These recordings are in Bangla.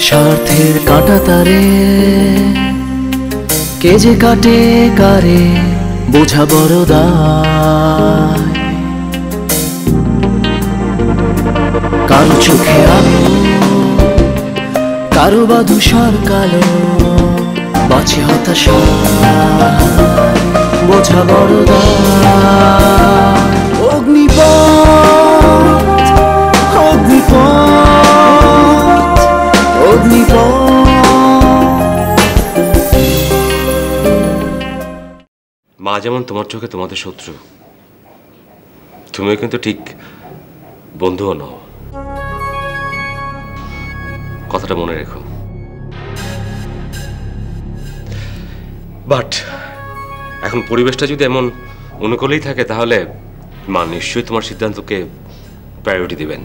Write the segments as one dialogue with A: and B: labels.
A: স্বার্থের কাঁটা তারে কে যে কাটে কারে বোঝা বড় দায়। কারো চোখে আলো কারো বা ধূসর কালো বাঁচে হতাশা বোঝা বড় দায়। অগ্নিপথ অগ্নিপথ অগ্নিপথ।
B: মা যেমন তোমার চোখে তোমাদের শত্রু, তুমিও কিন্তু ঠিক বন্ধুও নও, কথাটা মনে রেখো। বাট এখন পরিবেশটা যদি এমন অনুকূলেই থাকে তাহলে মা নিশ্চয়ই তোমার সিদ্ধান্তকে প্রায়োরিটি দিবেন,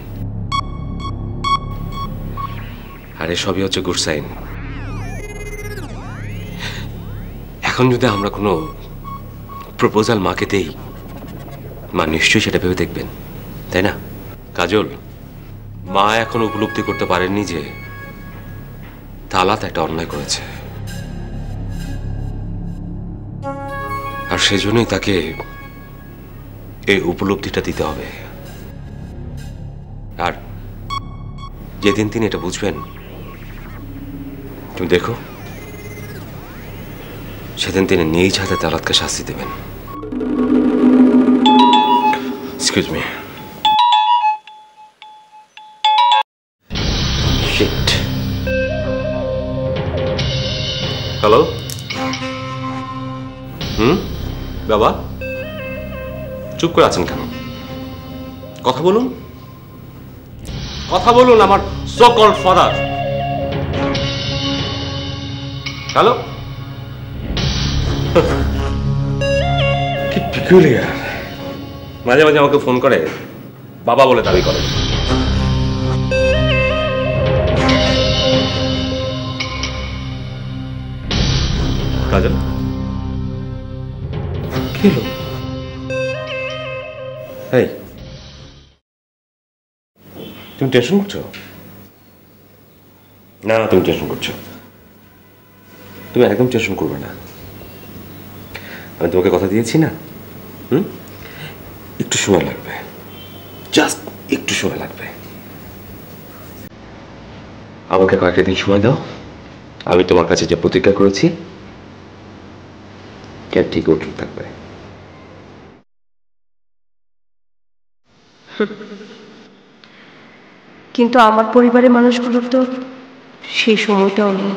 B: আর এসবই হচ্ছে গুড সাইন। এখন যদি আমরা কোনো প্রপোজাল মাকে দেই, মা নিশ্চয়ই সেটা ভেবে দেখবেন, তাই না? কাজল, মা এখন উপলব্ধি করতে পারেননি যে তালাত একটা অন্যায় করেছে, আর সেজন্যই তাকে এই উপলব্ধিটা দিতে হবে। আর যেদিন তিনি এটা বুঝবেন, তুমি দেখো সেদিন তিনি নিজ হাতে তালাতকে শাস্তি দেবেন। Excuse me. শিট। হ্যালো। বাবা, চুপ করে আছেন কেন? কথা বলুন, কথা বলুন। আমার সো কল্ড ফাদার। হ্যালো। কি পিকুলিয়ার, মাঝে মাঝে আমাকে ফোন করে বাবা বলে দাবি করে। কাজল, কি হলো? এই, তুমি টেনশন করছো? না, তুমি টেনশন করছো। তুমি একদম টেনশন করবে না, আমি তোমাকে কথা দিয়েছি না। একটু সময় লাগবে, জাস্ট একটু সময় লাগবে। আমাকে কয়েকটা দিন সময় দাও, আমি তোমার কাছে যে প্রতিজ্ঞা করেছি ঠিক উঠে থাকবে।
C: কিন্তু আমার পরিবারের মানুষগুলোর তো সেই সময়টাও নেই।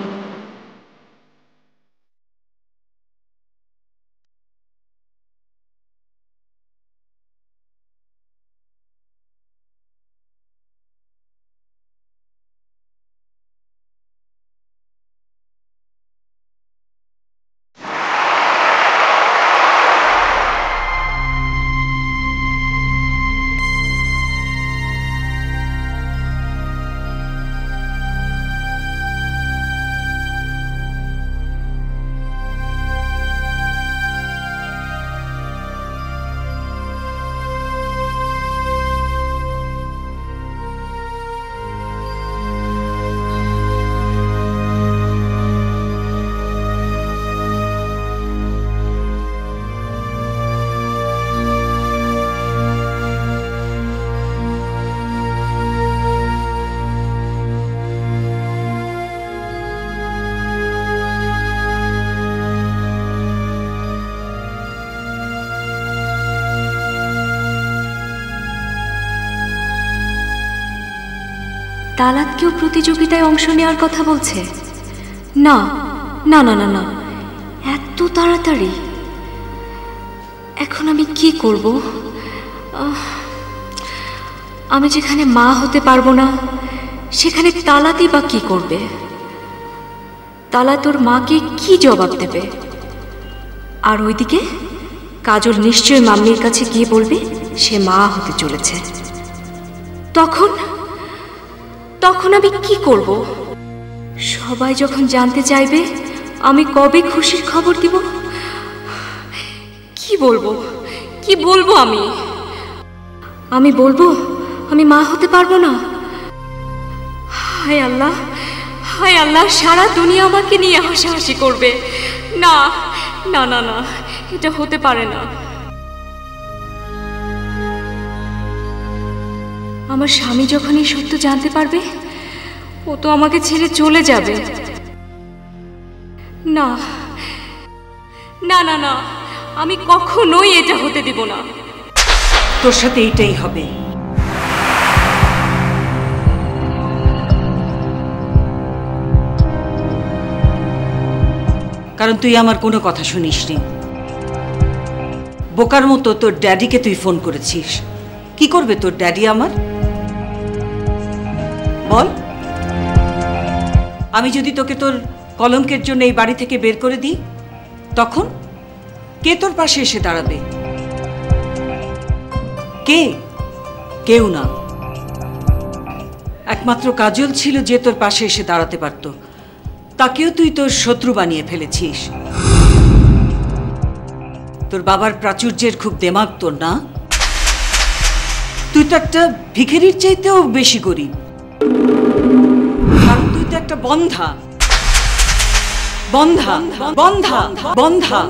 D: তালাত কেউ প্রতিযোগিতায় অংশ নেওয়ার কথা বলছে? না না না না না, এত তাড়াতাড়ি? এখন আমি কি করব? আমি যেখানে মা হতে পারবো না, সেখানে তালাতই বা কি করবে? তালাত ওর মাকে কি জবাব দেবে? আর ওইদিকে কাজল নিশ্চয়ই মাম্মির কাছে গিয়ে বলবে সে মা হতে চলেছে। তখন তখন আমি কি করব? সবাই যখন জানতে চাইবে আমি কবে খুশির খবর দিব, কি বলবো? কি বলবো আমি? আমি বলবো আমি মা হতে পারবো না? হায় আল্লাহ, হায় আল্লাহ, সারা দুনিয়া আমাকে নিয়ে হাসাহাসি করবে। না না না না, এটা হতে পারে না। আমার স্বামী যখন এই সত্য জানতে পারবে, ও তো আমাকে ছেড়ে চলে যাবে। না না না না, আমি কখনোই এটা হতে দিব না।
E: তোর সাথে এইটাই হবে। কারণ তুই আমার কোনো কথা শুনিসনি। বোকার মতো তোর ড্যাডিকে তুই ফোন করেছিস। কি করবে তোর ড্যাডি আমার? বল, আমি যদি তোকে তোর কলঙ্কের জন্য এই বাড়ি থেকে বের করে দিই, তখন কে তোর পাশে এসে দাঁড়াবে? কে? কেউ না। একমাত্র কাজল ছিল যে তোর পাশে এসে দাঁড়াতে পারত। তাকেও তুই তোর শত্রু বানিয়ে ফেলেছিস। তোর বাবার প্রাচুর্যের খুব দেমাগ তোর, না? তুই তো একটা ভিখারির চাইতেও বেশি গরিব। কারণ তুই তো একটা বন্ধা বন্ধা বন্ধা বন্ধা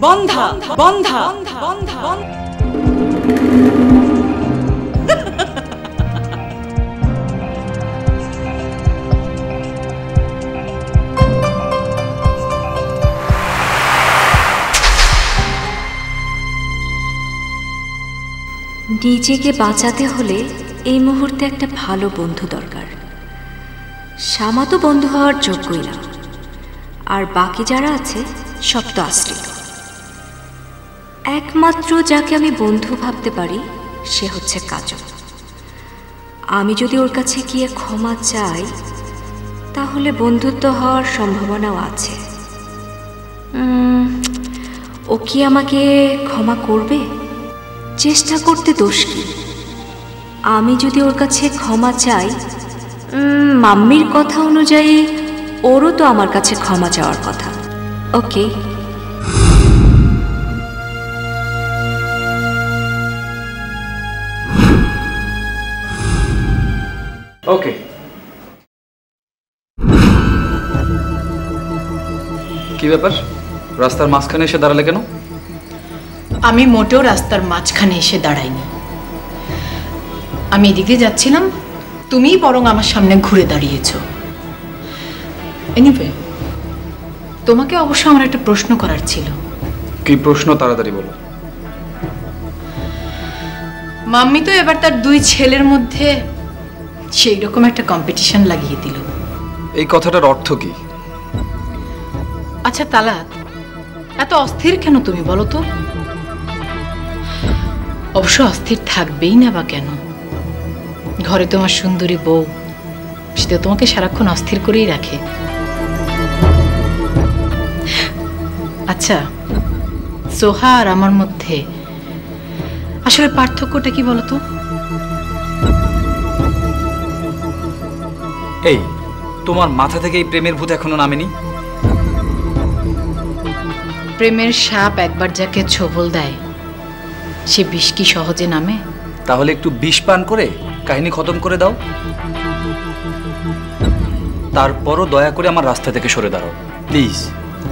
E: বন্ধা বন্ধা বন্ধা।
D: নিজেকে বাঁচাতে হলে এই মুহূর্তে একটা ভালো বন্ধু দরকার। শ্যামা তো বন্ধু হওয়ার যোগ্যই না, আর বাকি যারা আছে সব তো আশ্রিত। একমাত্র যাকে আমি বন্ধু ভাবতে পারি সে হচ্ছে কাজল। আমি যদি ওর কাছে গিয়ে ক্ষমা চাই, তাহলে বন্ধুত্ব হওয়ার সম্ভাবনাও আছে। ও কি আমাকে ক্ষমা করবে? চেষ্টা করতে দোষ কি? আমি যদি ওর কাছে ক্ষমা চাই, মাম্মির কথা অনুযায়ী ওরও তো আমার কাছে ক্ষমা চাওয়ার কথা। ওকে,
F: ওকে। কি ব্যাপার, রাস্তার মাঝখানে এসে দাঁড়ালে কেন?
G: আমি মোটেও রাস্তার মাঝখানে এসে দাঁড়াইনি। আমি এদিকে যাচ্ছিলাম, তুমিই বরং আমার সামনে ঘুরে দাঁড়িয়েছো। এনিওয়ে, তোমাকে অবশ্য আমার একটা প্রশ্ন করার ছিল।
F: কি প্রশ্ন? তাড়াতাড়ি বলো।
G: মাম্মি তো এবার তার দুই ছেলের মধ্যে সেই রকম একটা কম্পিটিশন লাগিয়ে দিল।
F: এই কথাটার অর্থ কি?
G: আচ্ছা তালাত, এত অস্থির কেন তুমি বলো তো? অবশ্য অস্থির থাকবেই না বা কেন? ঘরে তোমার সুন্দরী বউ, সেটা তোমাকে সারাক্ষণ অস্থির করেই রাখে। আচ্ছা, সোহা আর আমার মধ্যে আসলে পার্থক্যটা কি বলতো?
F: এই, তোমার মাথা থেকে এই প্রেমের ভূত এখনো নামেনি?
G: প্রেমের সাপ একবার যাকে ছোবল দেয়, সে বিষ কি সহজে নামে?
F: তাহলে একটু বিষ পান করে কাহিনী খতম করে দাও। তারপরও দয়া করে আমার রাস্তা থেকে সরে দাঁড়াও প্লিজ।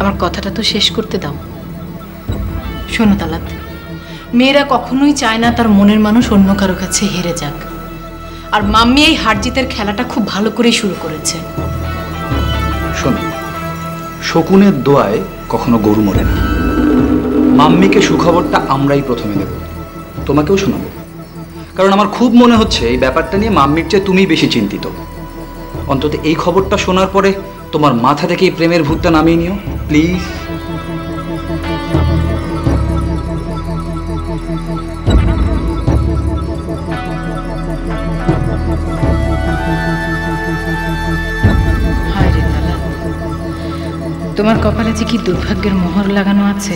G: আমার কথাটা তো শেষ করতে দাও। শোনো তালাত, মেয়েরা কখনোই চায় না তার মনের মানুষ অন্য কারো কাছে হেরে যাক। আর মাম্মি এই হার জিতের খেলাটা খুব ভালো করেই শুরু করেছে।
F: শোনো, শকুনের দোয়ায় কখনো গরু মরে না। মাম্মিকে সুখবরটা আমরাই প্রথমে দেব, তোমাকেও শোনাবো। কারণ আমার খুব মনে হচ্ছে এই ব্যাপারটা নিয়ে মাম্মির চেয়ে তুমিই বেশি চিন্তিত। অন্তত এই খবরটা শোনার পরে তোমার মাথা থেকে এই প্রেমের ভূতটা নামিয়ে নিও প্লিজ।
G: হায় রে তালা, তোমার কপালে যে কি দুর্ভাগ্যের মোহর লাগানো আছে,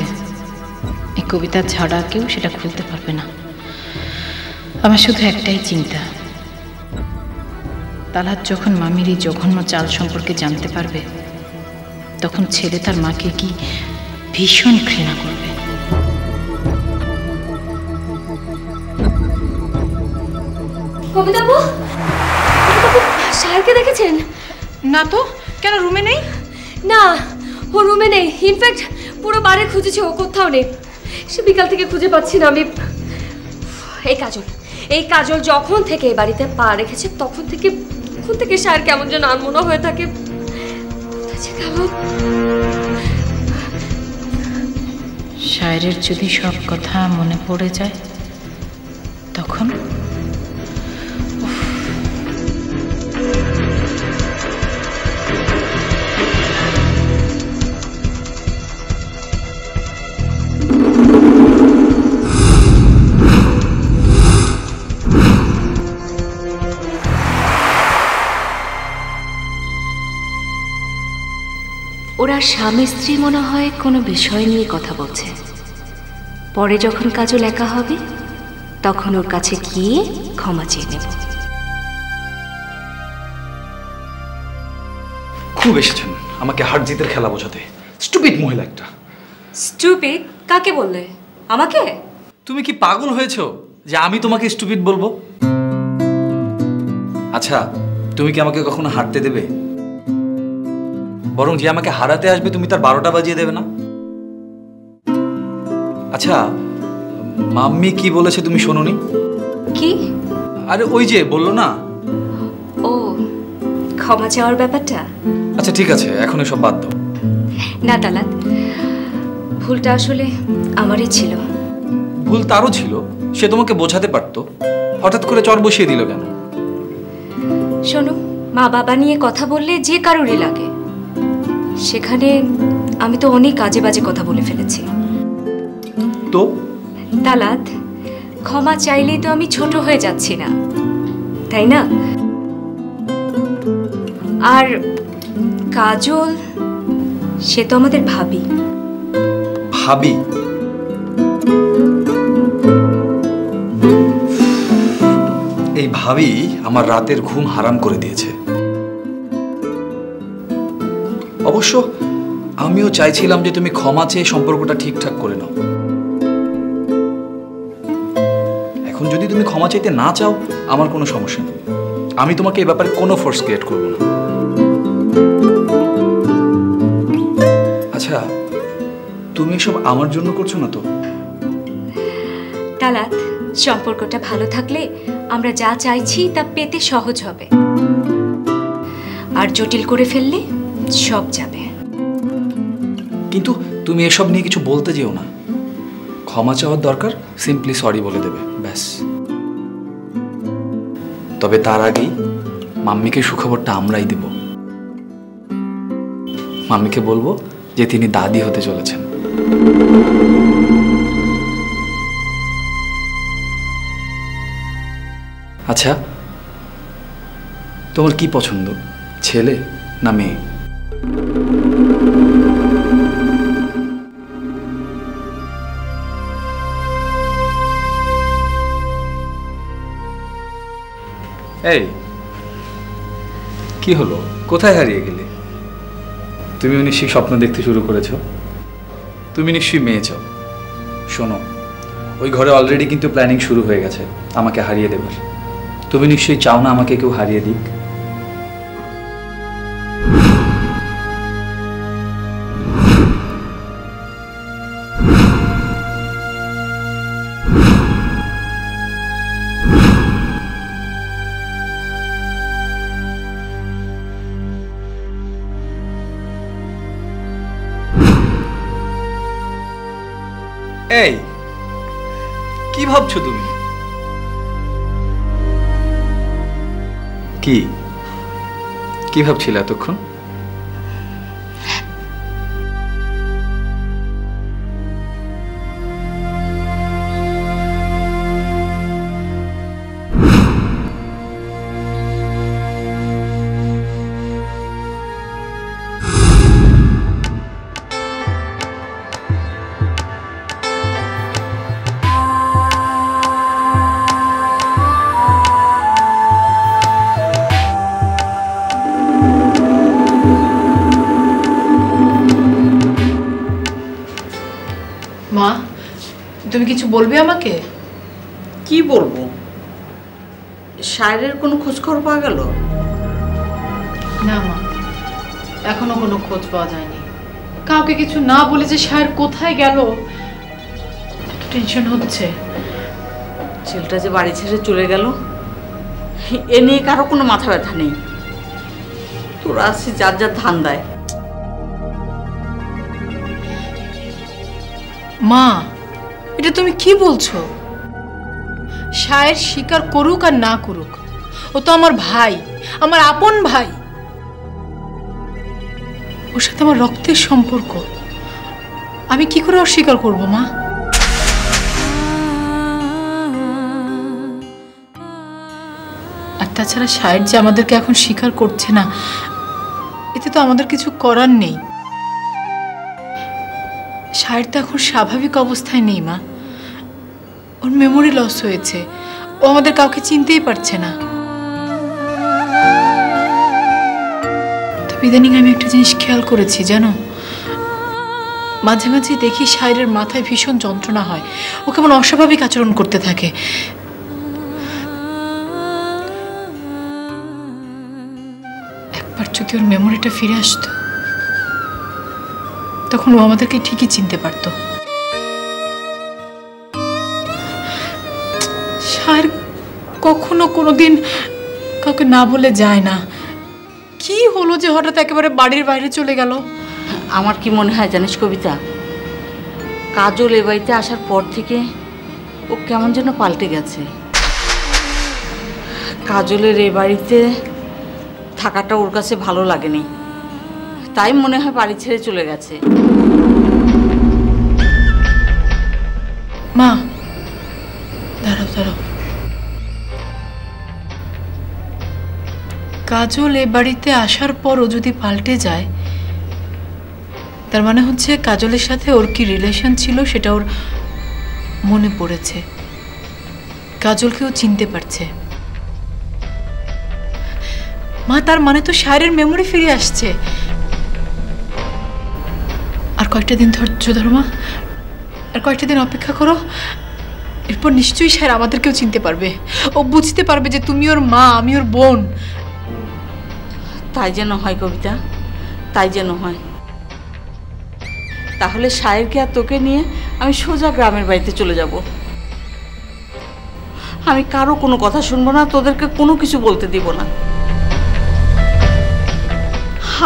G: এই কবিতা ছাড়া কেউ সেটা খুলতে পারবে না। আমার শুধু একটাই চিন্তা, তালাত যখন মামির এই জঘন্য চাল সম্পর্কে জানতে পারবে, তখন ছেলে তার মাকে কি ভীষণ ঘৃণা করবে।
D: কবিতাবু, সাহেবকে দেখেছেন?
G: না তো, কেন রুমে নেই?
D: না, ও রুমে নেই। ইনফ্যাক্ট পুরো বাড়ি খুঁজেছি, ও কোথাও নেই। সে বিকাল থেকে খুঁজে পাচ্ছি না আমি। এই কাজল যখন থেকে এই বাড়িতে পা রেখেছে তখন থেকে সার কেমন যেন আনমনা হয়ে থাকে।
G: শায়রের যদি সব কথা মনে পড়ে যায় তখন
D: ওরা স্বামী স্ত্রী মনে হয় কোনো বিষয় নিয়ে কথা বলছে। পরে যখন কাজল একা হবে তখন ওর কাছে গিয়ে ক্ষমা চেয়ে নেব।
F: খুব এসেছেন আমাকে হার জিতের খেলা বোঝাতে। স্টুপিড মহিলা একটা।
D: স্টুপিড কাকে বললে? আমাকে?
F: তুমি কি পাগল হয়েছো যে আমি তোমাকে স্টুপিড বলবো? আচ্ছা, তুমি কি আমাকে কখনো হারতে দেবে? বরং যে আমাকে হারাতে আসবে তুমি তার 12টা বাজিয়ে দেবে না? আচ্ছা, মাম্মি কি বলেছে তুমি শোনোনি?
D: কি?
F: আরে ওই যে বললো না।
D: ও, ক্ষমা চাওয়ার ব্যাপারটা?
F: আচ্ছা ঠিক আছে, এখন এসব বাদ দাও।
D: না তালাত, ভুলটা আসলে আমারই ছিল।
F: ভুল তারও ছিল, সে তোমাকে বোঝাতে পারতো। হঠাৎ করে চর বসিয়ে দিল কেন?
D: শোনো, মা বাবা নিয়ে কথা বললে যে কারোরই লাগে। সেখানে আমি তো অনেক আজে বাজে কথা বলে ফেলেছি।
F: তো
D: তালাত, ক্ষমা চাইলেই তো আমি ছোট হয়ে যাচ্ছি না, তাই না? আর কাজল, সে তো আমাদের ভাবি।
F: ভাবি? এই ভাবি আমার রাতের ঘুম হারাম করে দিয়েছে। অবশ্য আমিও চাইছিলাম যে তুমি ক্ষমা চেয়ে সম্পর্কটা ঠিকঠাক করে নাও। এখন যদি তুমি ক্ষমা চাইতে না চাও আমার কোনো সমস্যা নেই, আমি তোমাকে এই ব্যাপারে কোনো ফোর্স ক্রিয়েট করব না। আচ্ছা, তুমি এসব আমার জন্য করছো না তো?
D: তালাত, সম্পর্কটা ভালো থাকলে আমরা যা চাইছি তা পেতে সহজ হবে, আর জটিল করে ফেললে সব যাবে।
F: কিন্তু তুমি এসব নিয়ে কিছু বলতে যেও না। ক্ষমা চাওয়ার দরকার, সিম্পলি সরি বলে দেবে, ব্যাস। তবে তার আগেই মাম্মিকে সুখবরটা আমরাই দেব। মাম্মিকে বলবো যে তিনি দাদি হতে চলেছেন। আচ্ছা, তোমার কি পছন্দ, ছেলে না মেয়ে? এই কি হলো, কোথায় হারিয়ে গেলে? তুমিও নিশ্চয়ই স্বপ্ন দেখতে শুরু করেছো। তুমি নিশ্চয়ই মেয়ে চাও। শোনো, ওই ঘরে অলরেডি কিন্তু প্ল্যানিং শুরু হয়ে গেছে আমাকে হারিয়ে দেবার। তুমি নিশ্চয়ই চাও না আমাকে কেউ হারিয়ে দিক। এই কি ভাবছো তুমি? কি কি ভাবছিলে এতক্ষণ?
G: মা, তুমি কিছু বলবে আমাকে?
E: কি বলবো? শায়রের কোনো খোঁজ খবর পাওয়া গেল?
G: না মা, এখনো কোনো খোঁজ পাওয়া যায়নি। কাউকে কিছু না বলে যে শায়ের কোথায় গেল, এত টেনশন হচ্ছে।
H: ছেলেটা যে বাড়ি ছেড়ে চলে গেল এ নিয়ে কারো কোনো মাথা ব্যথা নেই। তোরা আসছি যার যার ধান্দায়।
G: মা, এটা তুমি কি বলছো? শায়ের স্বীকার করুক আর না করুক, ও তো আমার ভাই, আমার আপন ভাই। ওর সাথে আমার রক্তের সম্পর্ক, আমি কি করে অস্বীকার করব মা? আর তাছাড়া শায়ের যে আমাদেরকে এখন স্বীকার করছে না, এতে তো আমাদের কিছু করার নেই। শায়ের তো এখন স্বাভাবিক অবস্থায় নেই মা, ওর মেমোরি লস হয়েছে, ও আমাদের কাউকে চিনতেই পারছে না। তবে ইদানিং আমি একটা জিনিস খেয়াল করেছি জানো, মাঝে মাঝে দেখি শায়ের মাথায় ভীষণ যন্ত্রণা হয়, ও কেমন অস্বাভাবিক আচরণ করতে থাকে। একবার যদি ওর মেমোরিটা ফিরে আসতো, তখন ও আমাদেরকে ঠিকই চিনতে পারত। শায়ের কখনো কোনোদিন কাউকে না বলে যায় না। কি হলো যে হঠাৎ একেবারে বাড়ির বাইরে চলে গেল?
H: আমার কি মনে হয় জানিস কবিতা, কাজল এ বাড়িতে আসার পর থেকে ও কেমন যেন পাল্টে গেছে। কাজলের এ বাড়িতে থাকাটা ওর কাছে ভালো লাগেনি, তাই মনে হয় বাড়ি ছেড়ে চলে গেছে।
G: মা দাঁড়াও দাঁড়াও, কাজল এ বাড়িতে আসার পরও যদি পাল্টে যায়, তার মানে হচ্ছে কাজলের সাথে ওর কি রিলেশন ছিল সেটা ওর মনে পড়েছে, কাজলকেও চিনতে পারছে। মা, তার মানে তো শায়ের মেমোরি ফিরে আসছে। আর কয়েকটা দিন ধৈর্য ধরো মা, আর কয়েকটা দিন অপেক্ষা করো, এরপর নিশ্চয়ই শায়ের আমাদেরকেও চিনতে পারবে। ও বুঝতে পারবে যে তুমি ওর মা, আমি ওর বোন।
H: তাই যেন হয় কবিতা, তাই যেন হয়। তাহলে শায়েরকে আর তোকে নিয়ে আমি সোজা গ্রামের বাড়িতে চলে যাব। আমি কারো কোনো কথা শুনবো না, তোদেরকে কোনো কিছু বলতে দিব না।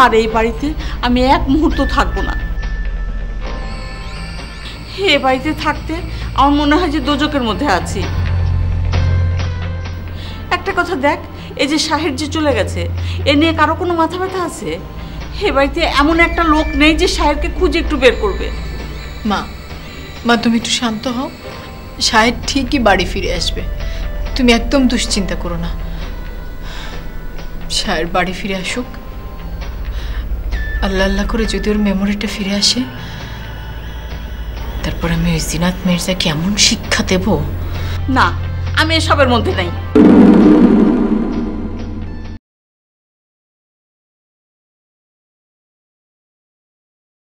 H: আর এই বাড়িতে আমি এক মুহূর্ত থাকবো না। এ বাড়িতে থাকতে আমার মনে হয় যে দোজকের মধ্যে আছি। একটা কথা দেখ, এই যে শাহের যে চলে গেছে, এ নিয়ে কারো কোনো মাথা ব্যথা আছে? এ বাড়িতে এমন একটা লোক নেই যে শাহেরকে খুঁজে একটু বের করবে।
G: মা, মা তুমি একটু শান্ত হও, শাহের ঠিকই বাড়ি ফিরে আসবে, তুমি একদম দুশ্চিন্তা করো না। শাহের বাড়ি ফিরে আসুক, আল্লাহ আল্লাহ করে যদি ওর মেমোরিটা ফিরে আসে, তারপর আমি ওই জিনাত মির্জাকে এমন শিক্ষা দেব।
H: না, আমি এসবের মধ্যে নাই।